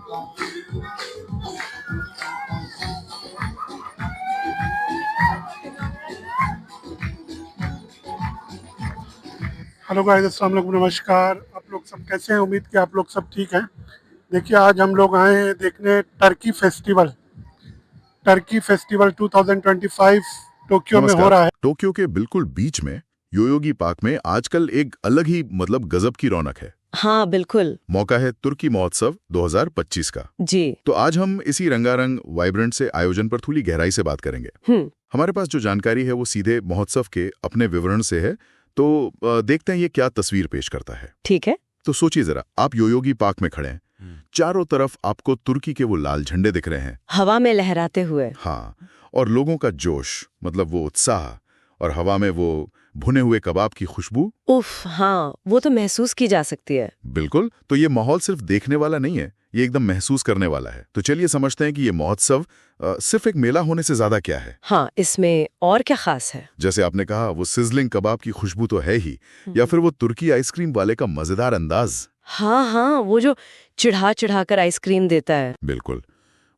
Hello guys, अस्सलाम वालेकुम, नमस्कार। आप लोग सब कैसे हैं? उम्मीद कि आप लोग सब ठीक हैं। देखिए, आज हम लोग आए हैं देखने टर्की फेस्टिवल 2025 टोक्यो में हो नमस्कार। रहा है। टोक्यो के बिल्कुल बीच में योयोगी पार्क में आजकल एक अलग ही गजब की रौनक है। हाँ बिल्कुल। मौका है तुर्की महोत्सव 2025 का। जी। तो आज हम इसी रंगारंग वाइब्रेंट से आयोजन पर थोड़ी गहराई से बात करेंगे। हमारे पास जो जानकारी है वो सीधे महोत्सव के अपने विवरण से है। तो देखते हैं ये क्या तस्वीर पेश करता है। ठीक है। तो सोचिए जरा, आप योयोगी पार्क में खड़े हैं, चारों तरफ आपको तुर्की के वो लाल झंडे दिख रहे हैं, हवा में लहराते हुए। हाँ, और लोगों का जोश, वो उत्साह, और हवा में वो भुने हुए कबाब की खुशबू। उफ, हाँ, वो तो महसूस की जा सकती है। बिल्कुल। तो ये माहौल सिर्फ देखने वाला नहीं है, ये एकदम महसूस करने वाला है। तो चलिए समझते हैं कि ये महोत्सव सिर्फ एक मेला होने से ज्यादा क्या है। हाँ, इसमें और क्या खास है? जैसे आपने कहा, वो सिजलिंग कबाब की खुशबू तो है ही, या फिर वो तुर्की आइसक्रीम वाले का मजेदार अंदाज। हाँ, वो जो चिढ़ा कर आइसक्रीम देता है। बिल्कुल,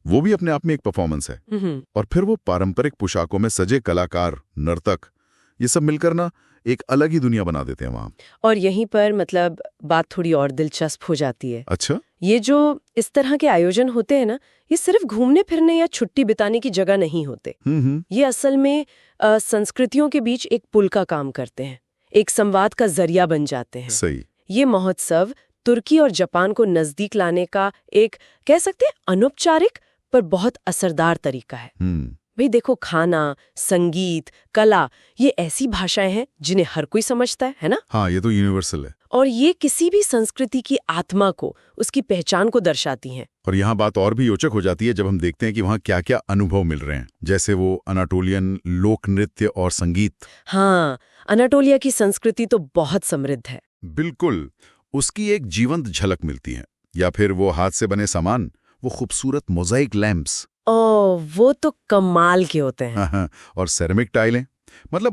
वो भी अपने आप में एक परफॉर्मेंस है। और फिर वो पारंपरिक पोशाकों में सजे कलाकार, नर्तक, ये सब मिलकर ना एक अलग ही दुनिया बना देते हैं वहां। और यहीं पर बात थोड़ी और दिलचस्प हो जाती है। अच्छा। ये जो इस तरह के आयोजन होते हैं ना, ये सिर्फ घूमने फिरने या छुट्टी बिताने की जगह नहीं होते। ये असल में संस्कृतियों के बीच एक पुल का काम करते हैं, एक संवाद का जरिया बन जाते हैं। सही। ये महोत्सव तुर्की और जापान को नजदीक लाने का एक, कह सकते हैं, अनौपचारिक पर बहुत असरदार तरीका है। भाई देखो, खाना, संगीत, कला, ये ऐसी भाषाएं हैं जिन्हें हर कोई समझता है ना? हाँ, ये तो यूनिवर्सल है। और ये किसी भी संस्कृति की आत्मा को, उसकी पहचान को दर्शाती हैं। और यहाँ बात और भी रोचक हो जाती है जब हम देखते हैं कि वहाँ क्या क्या अनुभव मिल रहे हैं, जैसे वो अनाटोलियन लोक नृत्य और संगीत। हाँ, अनाटोलिया की संस्कृति तो बहुत समृद्ध है। बिल्कुल, उसकी एक जीवंत झलक मिलती है। या फिर वो हाथ से बने सामान, वो खूबसूरत मोज़ाइक लैंप्स। ओह, वो तो कमाल के होते हैं। हाँ, और सेरेमिक टाइलें,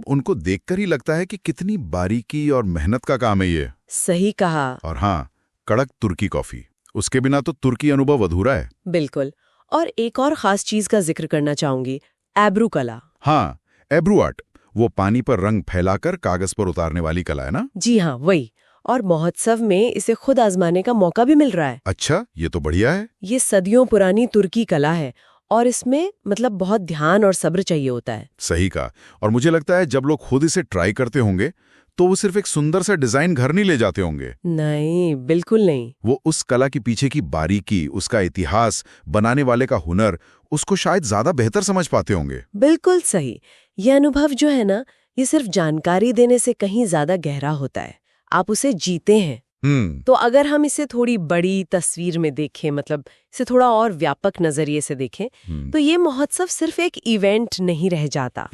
उनको देखकर ही लगता है कि कितनी बारीकी और मेहनत का काम है ये। सही कहा। और हाँ, कड़क तुर्की कॉफी, उसके बिना तो तुर्की अनुभव अधूरा है। बिल्कुल। और एक और खास चीज का जिक्र करना चाहूंगी, एब्रू कला। हाँ, एब्रू आर्ट, वो पानी पर रंग फैलाकर कागज पर उतारने वाली कला है ना? जी हाँ, वही। और महोत्सव में इसे खुद आजमाने का मौका भी मिल रहा है। अच्छा, ये तो बढ़िया है। ये सदियों पुरानी तुर्की कला है और इसमें बहुत ध्यान और सब्र चाहिए होता है। सही कहा। और मुझे लगता है जब लोग खुद इसे ट्राई करते होंगे तो वो सिर्फ एक सुंदर सा डिजाइन घर नहीं ले जाते होंगे। नहीं, बिल्कुल नहीं। वो उस कला के पीछे की बारीकी, उसका इतिहास, बनाने वाले का हुनर, उसको शायद ज्यादा बेहतर समझ पाते होंगे। बिल्कुल सही। ये अनुभव जो है ना, ये सिर्फ जानकारी देने से कहीं ज्यादा गहरा होता है। आप उसे जीते हैं। तो अगर हम इसे थोड़ी बड़ी तस्वीर में देखें, इसे थोड़ा और व्यापक नजरिए से देखें, तो ये महोत्सव सिर्फ एक इवेंट नहीं रह जाता।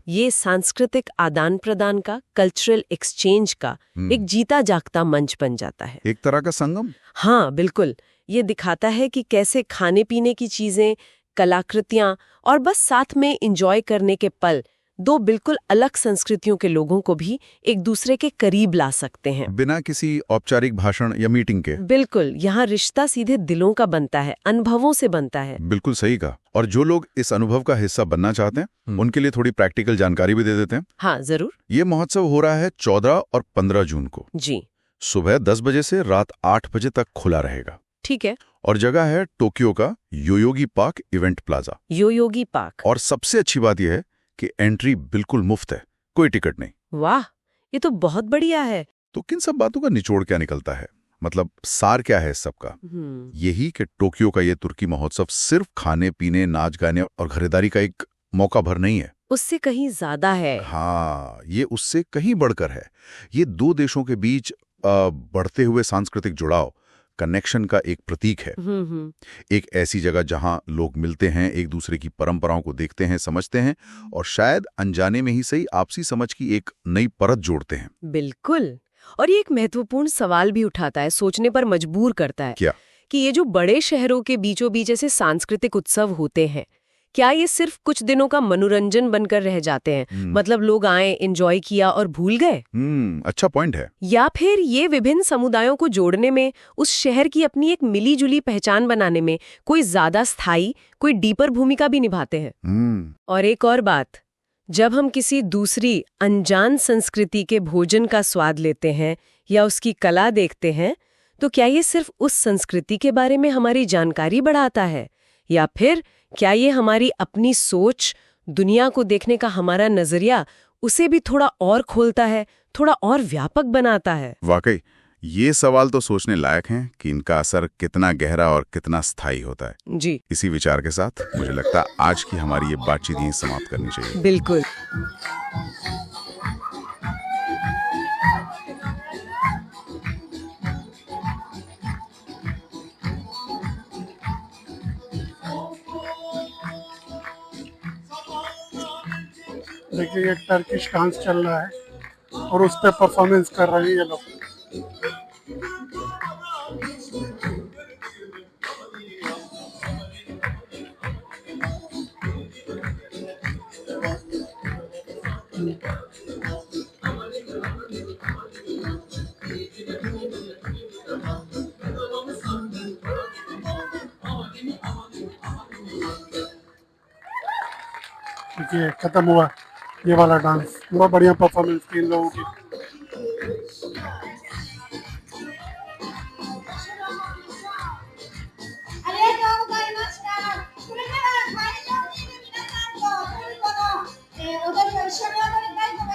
ये सांस्कृतिक आदान प्रदान का, कल्चरल एक्सचेंज का एक जीता जागता मंच बन जाता है। एक तरह का संगम। हाँ बिल्कुल। ये दिखाता है कि कैसे खाने पीने की चीजें, कलाकृतियां और बस साथ में एंजॉय करने के पल दो बिल्कुल अलग संस्कृतियों के लोगों को भी एक दूसरे के करीब ला सकते हैं, बिना किसी औपचारिक भाषण या मीटिंग के। बिल्कुल। यहाँ रिश्ता सीधे दिलों का बनता है, अनुभवों से बनता है। बिल्कुल सही कहा। और जो लोग इस अनुभव का हिस्सा बनना चाहते हैं, उनके लिए थोड़ी प्रैक्टिकल जानकारी भी दे देते हैं। हाँ जरूर। ये महोत्सव हो रहा है 14 और 15 जून को। जी। सुबह 10 बजे से रात 8 बजे तक खुला रहेगा। ठीक है। और जगह है टोक्यो का Yoyogi park event plaza. Yoyogi park. और सबसे अच्छी बात यह है कि एंट्री बिल्कुल मुफ्त है, कोई टिकट नहीं। वाह, ये तो बहुत बढ़िया है। तो किन सब बातों का निचोड़ क्या निकलता है, सार क्या है इस सबका? यही कि टोक्यो का ये तुर्की महोत्सव सिर्फ खाने पीने, नाच गाने और खरीदारी का एक मौका भर नहीं है, उससे कहीं ज्यादा है। हाँ, ये उससे कहीं बढ़कर है। ये दो देशों के बीच बढ़ते हुए सांस्कृतिक जुड़ाव, कनेक्शन का एक प्रतीक है। एक ऐसी जगह जहां लोग मिलते हैं, एक दूसरे की परंपराओं को देखते हैं, समझते हैं, और शायद अनजाने में ही सही आपसी समझ की एक नई परत जोड़ते हैं। बिल्कुल। और ये एक महत्वपूर्ण सवाल भी उठाता है, सोचने पर मजबूर करता है। क्या? कि ये जो बड़े शहरों के बीचों बीच ऐसे सांस्कृतिक उत्सव होते हैं, क्या ये सिर्फ कुछ दिनों का मनोरंजन बनकर रह जाते हैं? मतलब लोग आए, एंजॉय किया और भूल गए? अच्छा पॉइंट है। या फिर ये विभिन्न समुदायों को जोड़ने में, उस शहर की अपनी एक मिली-जुली पहचान बनाने में कोई ज्यादा स्थायी, कोई डीपर भूमिका भी निभाते हैं? और एक और बात, जब हम किसी दूसरी अनजान संस्कृति के भोजन का स्वाद लेते हैं या उसकी कला देखते हैं, तो क्या ये सिर्फ उस संस्कृति के बारे में हमारी जानकारी बढ़ाता है, या फिर क्या ये हमारी अपनी सोच, दुनिया को देखने का हमारा नजरिया, उसे भी थोड़ा और खोलता है, थोड़ा और व्यापक बनाता है? वाकई ये सवाल तो सोचने लायक हैं कि इनका असर कितना गहरा और कितना स्थायी होता है। जी इसी विचार के साथ मुझे लगता है आज की हमारी ये बातचीत यहीं समाप्त करनी चाहिए। बिल्कुल। देखिए ये टर्किश डांस चल रहा है और उस पर परफॉर्मेंस कर रहे हैं ये लोग। देखिए खत्म हुआ ये वाला डांस, बहुत बढ़िया परफॉर्मेंस थी इन लोगों की।